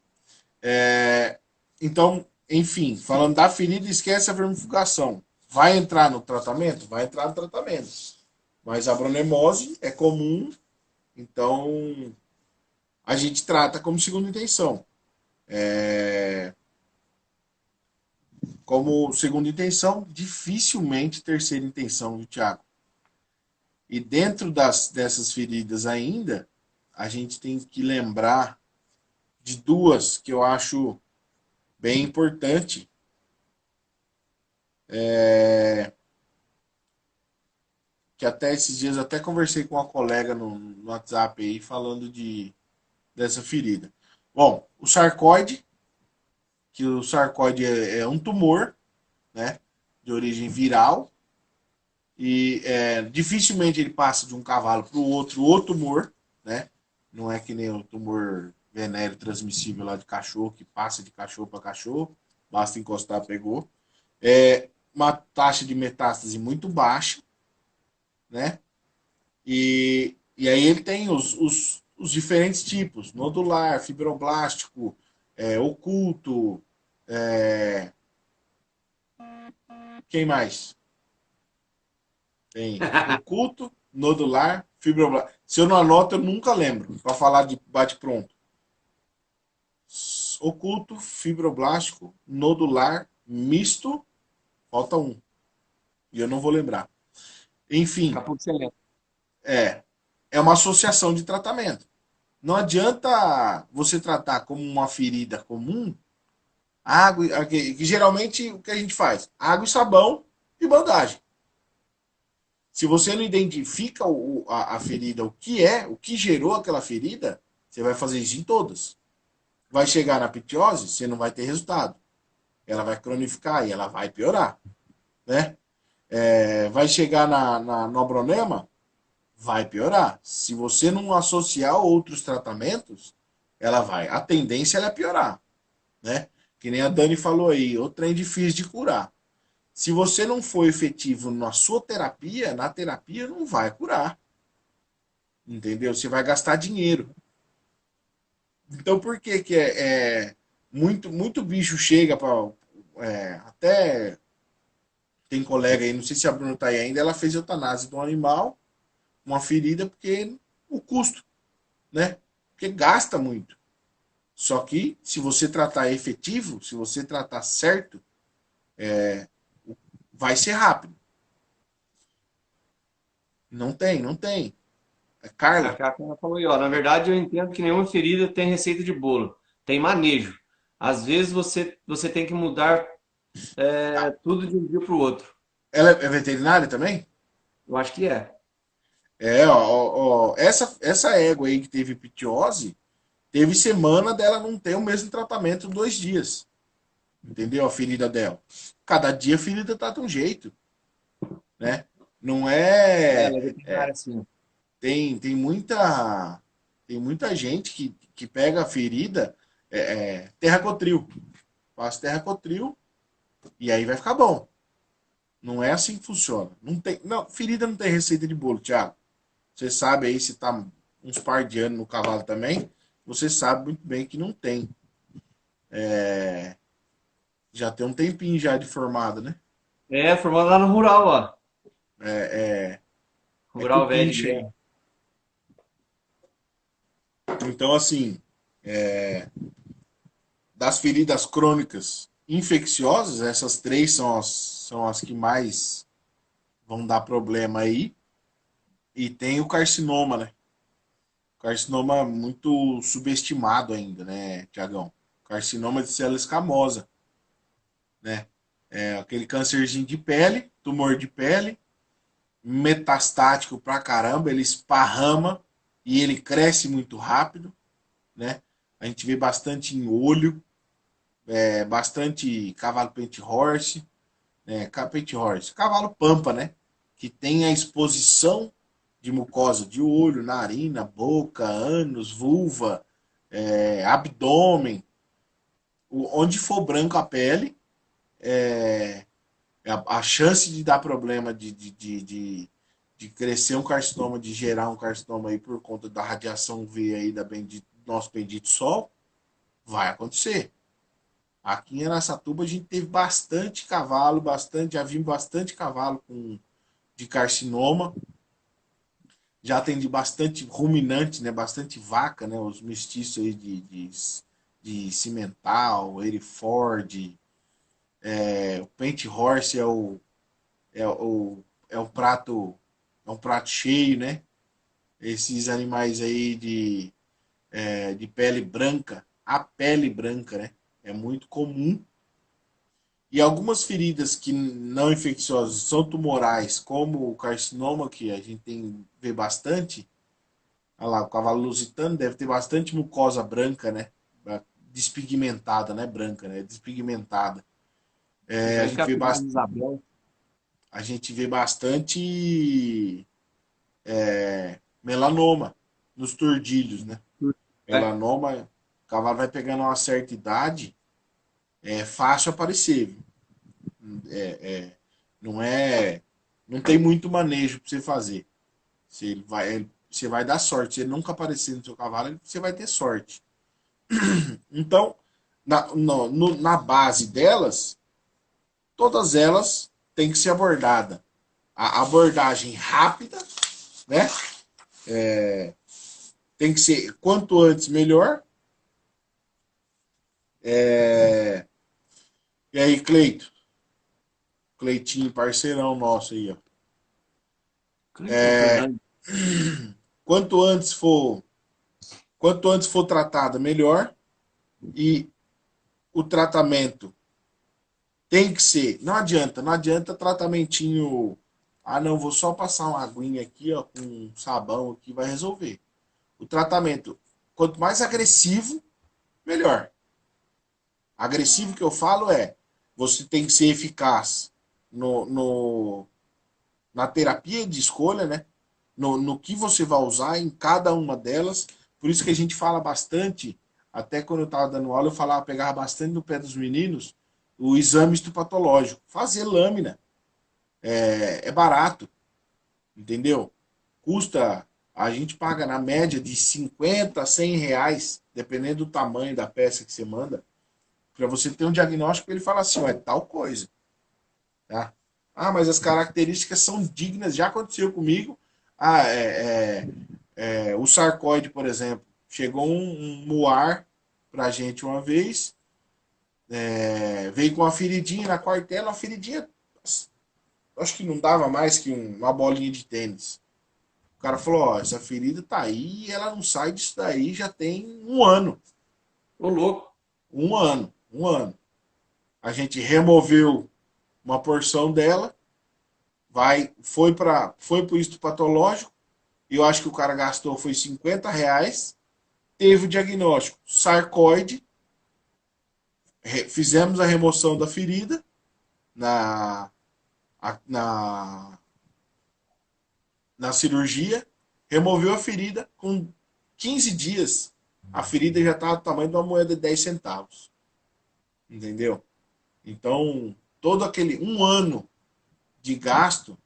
Então, enfim, falando da ferida, esquece a vermifugação. Vai entrar no tratamento? Vai entrar no tratamento. Mas a bronemose é comum, então a gente trata como segunda intenção. Como segunda intenção, dificilmente terceira intenção, viu, Thiago? E dentro dessas feridas ainda, a gente tem que lembrar de duas que eu acho bem importante, que até esses dias eu até conversei com uma colega no WhatsApp aí falando dessa ferida. Bom, o sarcoide, que o sarcoide é um tumor, né, de origem viral, e dificilmente ele passa de um cavalo para o outro o tumor, né? Não é que nem o tumor venéreo transmissível lá de cachorro, que passa de cachorro para cachorro, basta encostar, pegou. É uma taxa de metástase muito baixa, né? E aí ele tem os diferentes tipos, nodular, fibroblástico, oculto, é, quem mais? Tem oculto, nodular, fibroblástico. Se eu não anoto, eu nunca lembro, para falar de bate-pronto. Oculto, fibroblástico, nodular, misto, falta um. E eu não vou lembrar. Daqui a Enfim, pouco você lembra. é, é uma associação de tratamento. Não adianta você tratar como uma ferida comum, água, que geralmente o que a gente faz? Água e sabão e bandagem. Se você não identifica a ferida, o que é, o que gerou aquela ferida, você vai fazer isso em todas. Vai chegar na pitiose, você não vai ter resultado. Ela vai cronificar e ela vai piorar, né? Vai chegar no abronema, vai piorar. Se você não associar outros tratamentos, ela vai. A tendência é piorar, né? Que nem a Dani falou aí, o trem difícil de curar. Se você não for efetivo na sua terapia, na terapia não vai curar. Entendeu? Você vai gastar dinheiro. Então por que que muito bicho chega para até tem colega aí, não sei se a Bruna tá aí ainda, ela fez eutanásia de um animal, uma ferida porque o custo, né? Porque gasta muito. Só que se você tratar efetivo, se você tratar certo, vai ser rápido. Não tem, não tem. É A Carla, Cacana falou aí, ó. Na verdade, eu entendo que nenhuma ferida tem receita de bolo. Tem manejo. Às vezes você tem que mudar tudo de um dia para o outro. ela é veterinária também? Eu acho que é. Essa égua aí que teve pitiose, teve semana dela não ter o mesmo tratamento 2 dias. Entendeu? A ferida dela. Cada dia a ferida tá de um jeito, né? Não É, é. ela é veterinária, sim. Tem muita gente que pega a ferida terracotril. Faz terracotril e aí vai ficar bom. Não é assim que funciona. Não tem, não, ferida não tem receita de bolo, Thiago. Você sabe aí se tá uns par de anos no cavalo também, você sabe muito bem que não tem. Já tem um tempinho já de formado, né? É, formado lá no Rural, ó. É, é Rural velho cupincha ali, aí. ó. Então, assim, das feridas crônicas infecciosas, essas três são as que mais vão dar problema aí. E tem o carcinoma, né? Carcinoma muito subestimado ainda, né, Tiagão? Carcinoma de célula escamosa, né? É aquele câncerzinho de pele, tumor de pele, metastático pra caramba, ele esparrama e ele cresce muito rápido, né? A gente vê bastante em olho, bastante cavalo pente horse, pente horse, cavalo pampa, né? Que tem a exposição de mucosa de olho, narina, boca, ânus, vulva, abdômen, onde for branco a pele, a chance de dar problema de crescer um carcinoma, de gerar um carcinoma aí por conta da radiação V aí do nosso bendito sol, vai acontecer. Aqui em Araçatuba a gente teve bastante cavalo, já vimos bastante cavalo de carcinoma, já atendi bastante ruminante, né, bastante vaca, né, os mestiços aí de Cimental, Hereford, o Paint Horse é o prato é um prato cheio, né? Esses animais aí de pele branca, a pele branca, né? É muito comum. E algumas feridas que não infecciosas são tumorais, como o carcinoma, que a gente tem vê bastante. Olha lá, o cavalo lusitano deve ter bastante mucosa branca, né? Despigmentada, né? Branca, né? Despigmentada. É, Isso aí fica a filha da Isabel. a gente vê bastante melanoma nos turdilhos, né? É, Melanoma, o cavalo vai pegando uma certa idade, é fácil aparecer. Viu? Não é. Não tem muito manejo para você fazer. Você vai dar sorte. Se ele nunca aparecer no seu cavalo, você vai ter sorte. Então, na base delas, todas elas têm que ser abordada. A abordagem rápida, né? Tem que ser quanto antes melhor. E aí, Cleito? Cleitinho, parceirão nosso aí, ó. Cleiton Fernandes. Quanto antes for, quanto antes for tratada, melhor. E o tratamento tem que ser. Não adianta tratamentinho. Ah, não, vou só passar uma aguinha aqui, ó, com um sabão aqui, vai resolver. O tratamento, quanto mais agressivo, melhor. Agressivo que eu falo é, você tem que ser eficaz no, no, na terapia de escolha, né? No que você vai usar em cada uma delas. Por isso que a gente fala bastante, até quando eu estava dando aula, eu falava, pegava bastante no pé dos meninos, o exame histopatológico. Fazer lâmina é barato, entendeu? Custa, a gente paga na média de 50 a 100 reais, dependendo do tamanho da peça que você manda, para você ter um diagnóstico, ele fala assim, ó, é tal coisa, tá? Ah, mas as características são dignas, já aconteceu comigo. Ah, o sarcoide, por exemplo, chegou um moar pra gente uma vez, veio com uma feridinha na quartela, uma feridinha, acho que não dava mais que uma bolinha de tênis. O cara falou, ó, essa ferida tá aí e ela não sai disso daí já tem um ano. Ô, louco. Um ano, um ano. A gente removeu uma porção dela, foi pro histopatológico, e eu acho que o cara gastou foi 50 reais, teve o diagnóstico sarcoide, fizemos a remoção da ferida na, na, na cirurgia, removeu a ferida, com 15 dias a ferida já estava do tamanho de uma moeda de 10 centavos. Entendeu? Então, todo aquele um ano de gasto,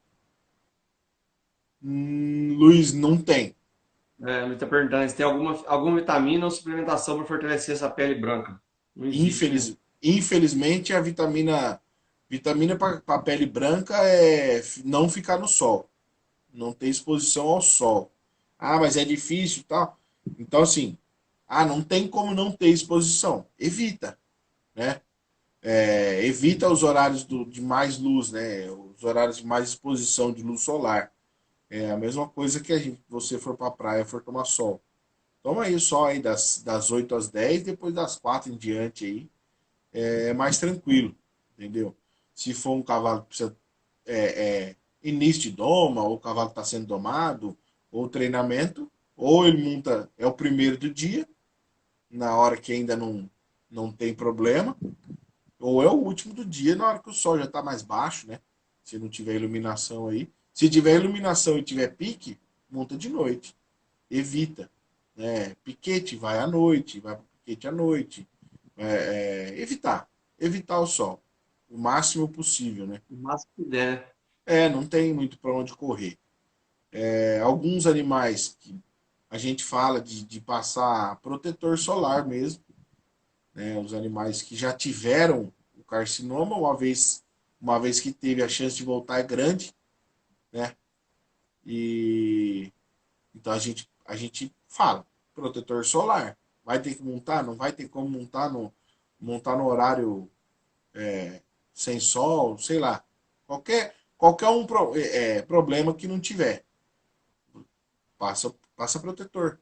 Luiz, não tem. É, ele está perguntando se tem alguma vitamina ou suplementação para fortalecer essa pele branca. Não existe, né? Infelizmente, a vitamina para a pele branca é não ficar no sol, não ter exposição ao sol. Ah, mas é difícil e tal. Então, assim, não tem como não ter exposição. Evita, né? Evita os horários de mais luz, né? Os horários de mais exposição de luz solar. É a mesma coisa que você for para a praia, for tomar sol. Toma aí o sol aí das 8 às 10, depois das 4 em diante aí. É mais tranquilo, entendeu? Se for um cavalo que precisa início de doma, ou o cavalo está sendo domado, ou treinamento, ou ele monta, é o primeiro do dia, na hora que ainda não tem problema, ou é o último do dia, na hora que o sol já está mais baixo, né? Se não tiver iluminação aí. Se tiver iluminação e tiver pique, monta de noite. Evita. Né? Piquete, vai à noite, vai para piquete à noite. Evitar. Evitar o sol. O máximo possível, né? O máximo que der. Não tem muito para onde correr. Alguns animais que a gente fala de passar protetor solar mesmo, né? Os animais que já tiveram o carcinoma, uma vez que teve a chance de voltar é grande, né? E então a gente fala, protetor solar. Vai ter que montar? Não vai ter como montar no horário sem sol, sei lá. Qualquer problema que não tiver. passa protetor.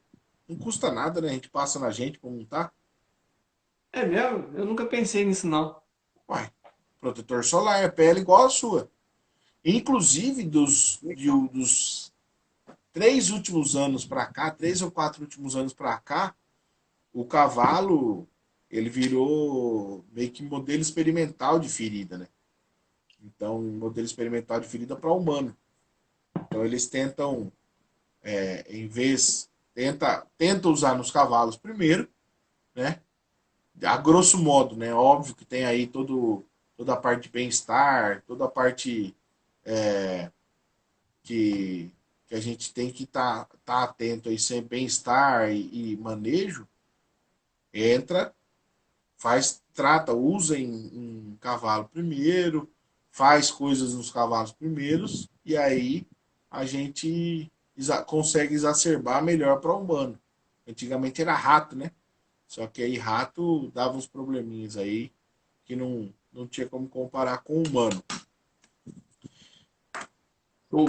Não custa nada, né? A gente passa na gente pra montar. É mesmo? Eu nunca pensei nisso, não. Uai, protetor solar, é pele igual a sua. Inclusive, dos 3 últimos anos para cá, 3 ou 4 últimos anos para cá, o cavalo ele virou meio que modelo experimental de ferida, né? Então, modelo experimental de ferida para humano. Então, eles tentam, em vez, tenta usar nos cavalos primeiro, né? A grosso modo, né? Óbvio que tem aí toda a parte de bem-estar, toda a parte que, que a gente tem que tá atento aí, sem bem-estar e manejo, entra, usa em cavalo primeiro, faz coisas nos cavalos primeiros, e aí a gente consegue exacerbar melhor para o humano. Antigamente era rato, né? Só que aí rato dava uns probleminhas aí que não tinha como comparar com o humano. Show.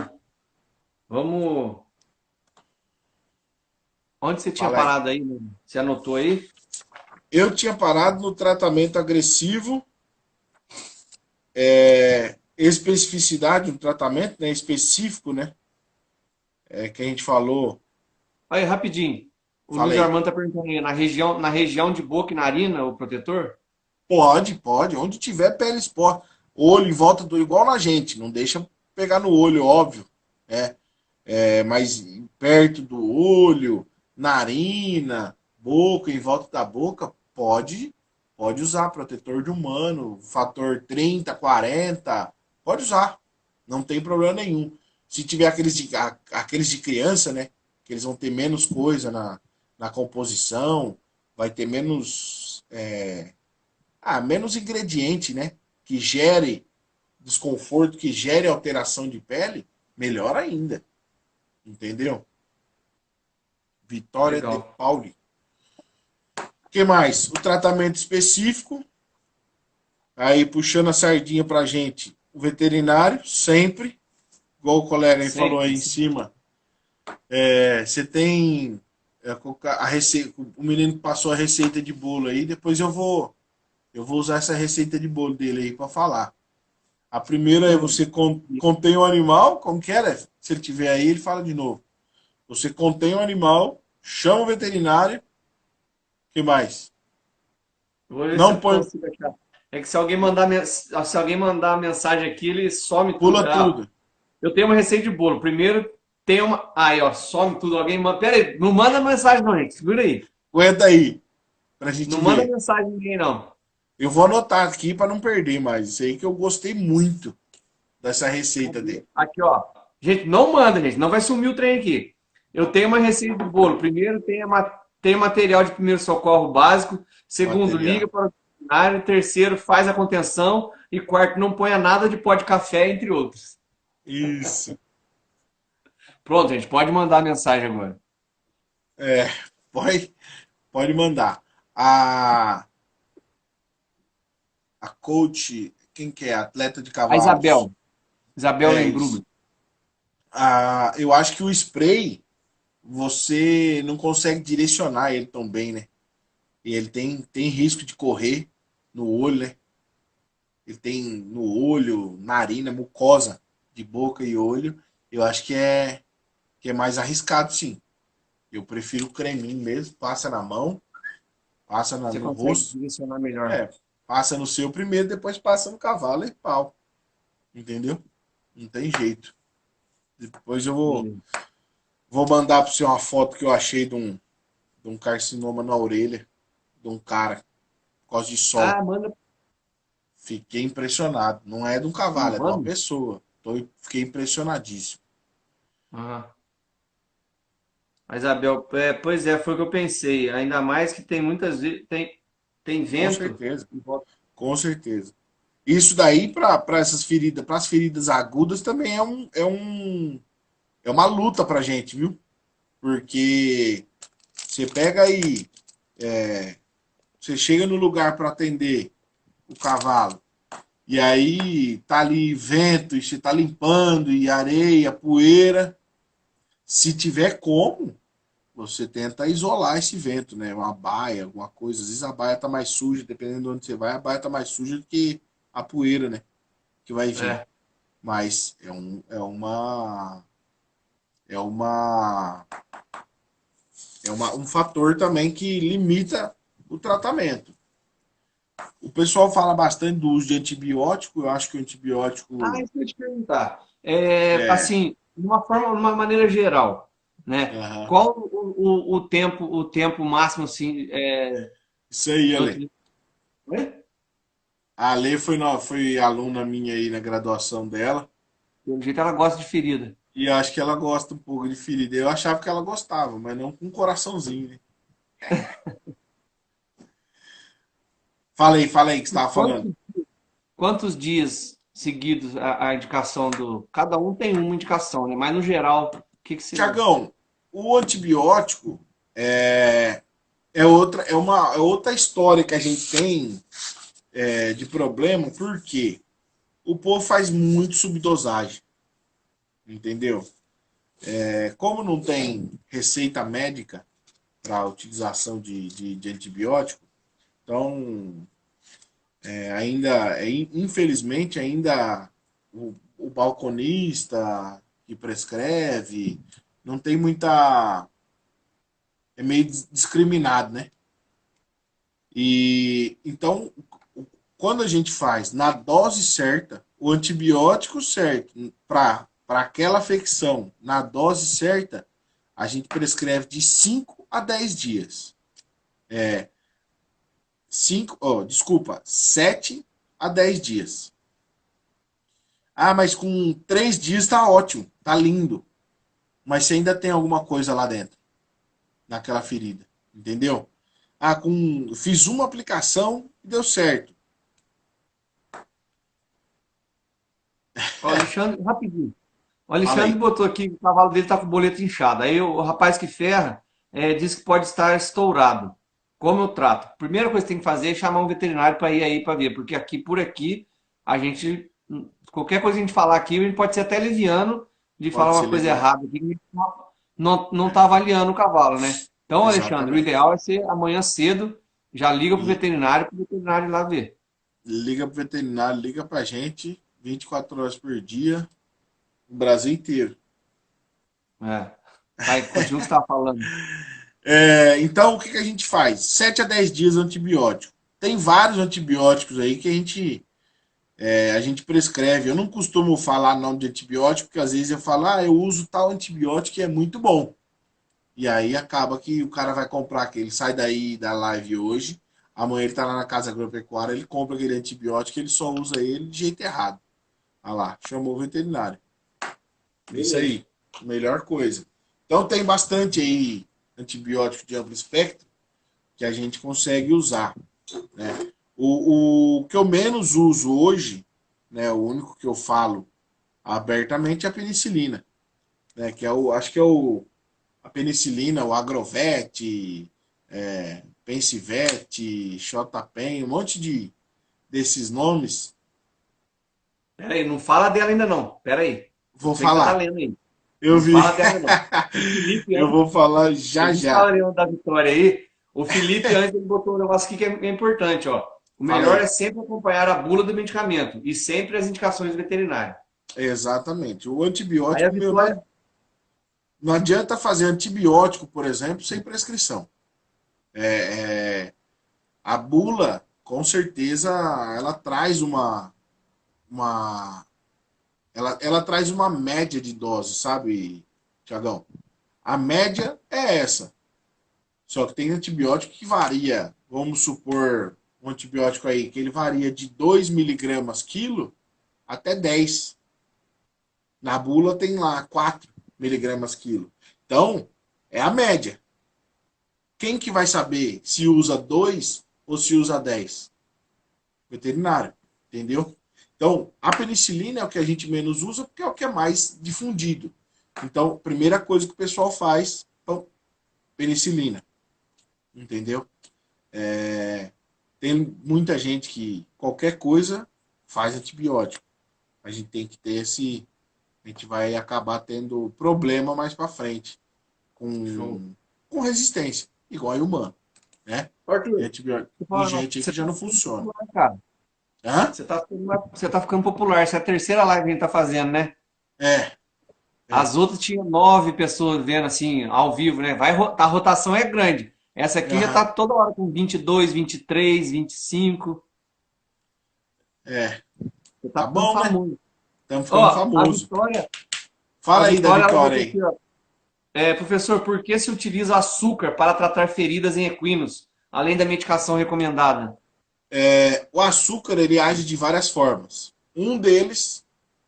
Vamos. Onde você tinha Fala aí. parado aí, mano? Você anotou aí? Eu tinha parado no tratamento agressivo, especificidade do tratamento, né? Específico, né? Que a gente falou. Aí, rapidinho. O Luiz Falei. Armando tá perguntando aí, na região de boca e narina, o protetor? Pode, pode. Onde tiver pele exposta. Olho em volta do. Igual na gente. Não deixa pegar no olho, óbvio. Né? Mas perto do olho, narina, boca, em volta da boca, pode usar protetor de humano, fator 30, 40, pode usar, não tem problema nenhum. Se tiver aqueles de criança, né, que eles vão ter menos coisa na composição, vai ter menos ingrediente, né, que gere desconforto, que gere alteração de pele, melhor ainda. Entendeu? Vitória de Legal. Pauli. O que mais? O tratamento específico. Aí puxando a sardinha pra gente. O veterinário, sempre. Igual o colega aí falou Sempre. aí em cima. Você tem a receita. O menino passou a receita de bolo aí. Depois eu vou usar essa receita de bolo dele aí pra falar. A primeira é Hum. você contém o animal. Como que era? Se ele tiver aí, ele fala de novo. Você contém o animal, chama o veterinário. Que mais? Vou ver se Não eu põe, consigo achar. É que se alguém mandar a mensagem aqui, ele some tudo. pula Ah, tudo. eu tenho uma receita de bolo. Primeiro tem uma. Aí, ó, some tudo. Alguém manda. Pera aí, não manda mensagem, não, gente. Segura aí. Aguenta aí, pra gente Não manda ver. mensagem a ninguém, não. Eu vou anotar aqui para não perder mais. Isso aí que eu gostei muito dessa receita dele. Aqui, ó. Gente, não manda, gente. Não vai sumir o trem aqui. Eu tenho uma receita de bolo. Primeiro, tem material de primeiro socorro básico. Segundo, Material. liga para o veterinário. Terceiro, faz a contenção. E quarto, não ponha nada de pó de café, entre outros. Isso. Pronto, gente. Pode mandar a mensagem agora. É, pode mandar. A, a coach, quem que é? Atleta de A cavalos. Isabel. Isabel É isso. Lembruber. Eu acho que o spray, você não consegue direcionar ele tão bem, né? E ele tem risco de correr no olho, né? Ele tem no olho, narina, mucosa de boca e olho. Eu acho que é mais arriscado, sim. Eu prefiro o creminho mesmo, passa na mão, passa Você no consegue rosto, direcionar melhor. é, passa no seu primeiro, depois passa no cavalo e pau. Entendeu? Não tem jeito. Depois eu vou, Beleza. vou mandar para você uma foto que eu achei de um carcinoma na orelha de um cara, por causa de sol. Ah, manda. Fiquei impressionado. Não é de um No cavalo, é de uma humano? pessoa. Fiquei impressionadíssimo. Ah. A Isabel, pois é, foi o que eu pensei. Ainda mais que tem muitas vezes. Tem Com vento. certeza. Com certeza. Isso daí, para essas feridas, para as feridas agudas, também é uma luta pra gente, viu? Porque você pega aí, você chega no lugar para atender o cavalo, e aí tá ali vento, e você tá limpando, e areia, poeira. Se tiver como, você tenta isolar esse vento, né? Uma baia, alguma coisa. Às vezes a baia tá mais suja, dependendo de onde você vai, a baia tá mais suja do que a poeira, né? Que vai vir. É. Mas é uma, um fator também que limita o tratamento. O pessoal fala bastante do uso de antibiótico. Eu acho que o Ah, antibiótico isso que eu ia te perguntar. É, é. assim, de uma forma, de uma maneira geral, né? Aham. Qual o tempo máximo, assim, Isso aí, de Ale. utilização? Oi? A Ale foi aluna minha aí na graduação dela. Pelo jeito ela gosta de ferida. E acho que ela gosta um pouco de ferida. Eu achava que ela gostava, mas não com um coraçãozinho, né? Falei que você estava falando. Quantos, quantos dias seguidos a indicação do. Cada um tem uma indicação, né? Mas no geral, o que que você. Tiagão, o antibiótico é outra história que a gente tem de problema, porque o povo faz muito subdosagem, entendeu? Como não tem receita médica para a utilização de antibiótico, então infelizmente, ainda o balconista que prescreve não tem muita. É meio discriminado, né? E então, quando a gente faz na dose certa, o antibiótico certo para aquela afecção, na dose certa, a gente prescreve de 5 a 10 dias. 7 a 10 dias. Ah, mas com 3 dias tá ótimo, tá lindo. Mas você ainda tem alguma coisa lá dentro, naquela ferida. Entendeu? Ah, fiz uma aplicação e deu certo. Ó, Alexandre, rapidinho. O Fala Alexandre aí. botou aqui que o cavalo dele tá com o boleto inchado. Aí o rapaz que ferra diz que pode estar estourado. Como eu trato? Primeira coisa que tem que fazer é chamar um veterinário para ir aí para ver, porque aqui por aqui a gente qualquer coisa que a gente falar aqui, a gente pode ser até leviano de falar Pode ser uma coisa leviano. errada aqui, que a gente não tá avaliando o cavalo, né? Então, Alexandre, o Exatamente. ideal é ser amanhã cedo, já liga pro Li- veterinário para o veterinário ir lá ver. Liga pro veterinário, liga pra gente 24 horas por dia, no Brasil inteiro. É. Vai, continua o que você estava falando. Então, o que a gente faz? 7 a 10 dias antibiótico. Tem vários antibióticos aí que a gente prescreve. Eu não costumo falar nome de antibiótico, porque às vezes eu falo, eu uso tal antibiótico que é muito bom. E aí acaba que o cara vai comprar aquele, sai daí da live hoje, amanhã ele tá lá na casa agropecuária, ele compra aquele antibiótico, ele só usa ele de jeito errado. Ah lá, chamou o veterinário. Isso Beleza. aí, melhor coisa. Então tem bastante aí antibiótico de amplo espectro que a gente consegue usar, né? O que eu menos uso hoje, né, o único que eu falo abertamente é a penicilina, né, que acho que é a penicilina, o Agrovet, Pensivet, Xotapen, um monte desses nomes. Pera aí, não fala dela ainda não. Pera aí. Vou Sei que você tá falar. lendo aí. Eu Não vi. fala dela não. O Felipe, Eu antes, vou falar a já gente estava já. lendo da Vitória aí. O Felipe, antes, ele botou um negócio aqui que é importante, ó. O Fala melhor aí. é sempre acompanhar a bula do medicamento e sempre as indicações veterinárias. Exatamente. O Aí a antibiótico, meu, Vitória. não adianta fazer antibiótico, por exemplo, sem prescrição. A bula, com certeza, ela traz uma ela traz uma média de dose, sabe, Tiagão? A média é essa. Só que tem antibiótico que varia. Vamos supor um antibiótico aí que ele varia de 2 miligramas quilo até 10. Na bula tem lá 4 miligramas quilo. Então, é a média. Quem que vai saber se usa 2 ou se usa 10? Veterinário, entendeu? Então, a penicilina é o que a gente menos usa porque é o que é mais difundido. Então, primeira coisa que o pessoal faz, então, penicilina, entendeu? Tem muita gente que qualquer coisa faz antibiótico. A gente tem que ter a gente vai acabar tendo problema mais para frente Show. com resistência, igual a humano, né? Arthur, Tem gente aí que você já tá não ficando funciona. popular, cara. Hã? Você tá ficando popular. Essa é a terceira live que a gente tá fazendo, né? É, é. As outras tinha 9 pessoas vendo assim, ao vivo, né? A rotação é grande. Essa aqui já tá Aham, toda hora com 22, 23, 25. é. Você tá Tá ficando bom, né? famoso. Estamos ficando Ó, famoso. A Fala aí da Vitória, ela Vitória botou aí. aqui, ó. Professor, por que se utiliza açúcar para tratar feridas em equinos, além da medicação recomendada? O açúcar ele age de várias formas. Um deles,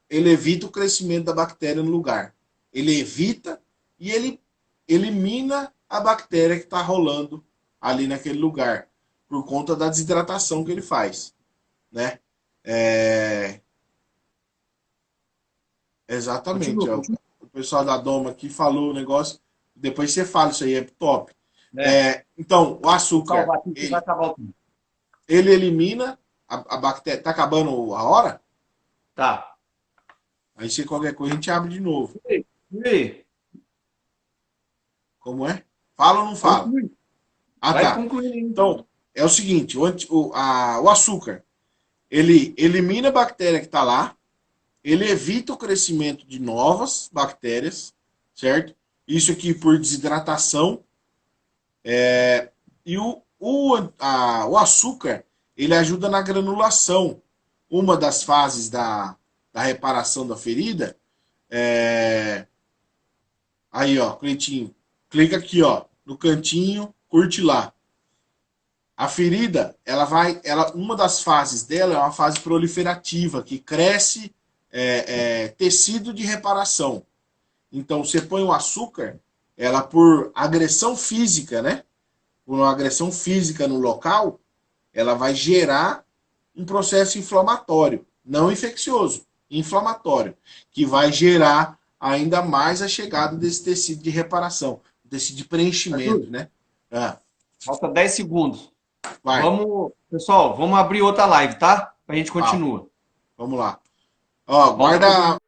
ele evita o crescimento da bactéria no lugar. Ele evita e ele elimina a bactéria que está rolando ali naquele lugar, por conta da desidratação que ele faz, né? É, exatamente. Continua, Ó, continua. o pessoal da Doma aqui falou o negócio. Depois você fala isso aí, é top. É, Então, o vou açúcar, salvar aqui que vai acabar o tempo. ele elimina a bactéria. Tá acabando a hora? Tá. Aí se qualquer coisa a gente abre de novo. E aí? Como é? Fala ou não fala? Conclui. Ah, Vai tá. concluindo. Então, é o seguinte, o açúcar, ele elimina a bactéria que está lá, ele evita o crescimento de novas bactérias, certo? Isso aqui por desidratação. E o açúcar, ele ajuda na granulação. Uma das fases da reparação da ferida é... Aí, ó, Cleitinho, clica aqui, ó, no cantinho, curte lá. A ferida, uma das fases dela é uma fase proliferativa, que cresce tecido de reparação. Então, você põe o açúcar, ela por agressão física, né? Por uma agressão física no local, ela vai gerar um processo inflamatório, não infeccioso, inflamatório, que vai gerar ainda mais a chegada desse tecido de reparação, tecido de Arthur, preenchimento, né? Ah, falta 10 segundos. vai, Pessoal, vamos abrir outra live, tá? A gente ah, continua. vamos lá. Ó, Volta guarda